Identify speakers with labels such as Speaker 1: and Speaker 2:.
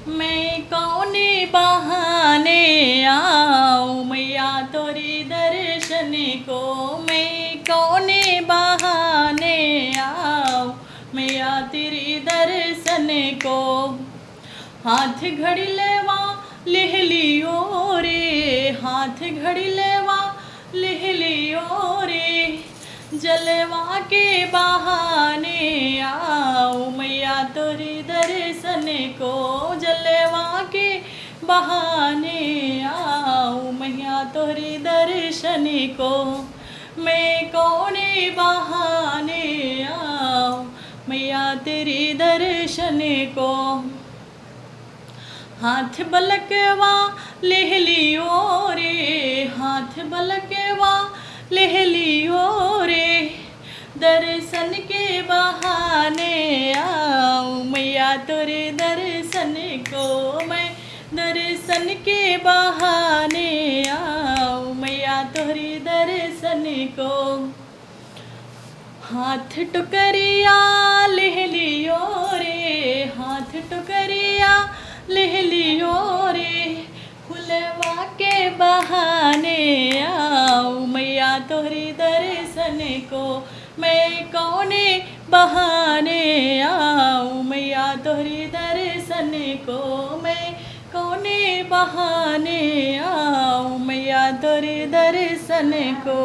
Speaker 1: मैं कौने बहाने आऊँ मैया तोरी दर्शन को। मैं कौने बहाने आऊँ मैया तेरी दर्शन को। हाथ घड़ी लेवा लिह लियो रे, हाथ घड़ी लेवा लिह लियो रे। जलवा के बहाने आओ मैया तोरी दर्शन को। जलवा के बहाने आओ मैया तोरी दर्शन को। मैं कौने बहाने आओ मैया तेरी दर्शन को। हाथ बलकवा लेह लियो रे, हाथ बलकवा लेह लियो रे। दर्शन के बहाने आऊँ मैया तोरे दर्शन को। मैं दर्शन के बहाने आऊँ मैया तोरे दर्शन को। हाथ टुकरिया लेह लियो रे, हाथ टुकरिया लेह लियो रे। फुलवा के बहाने आऊँ मैया तोरी दर्शन को। मैं कौने बहाने आऊँ मैया तोरी दर्शन को। मैं कौने बहाने आऊँ मैया तोरी दर्शन को।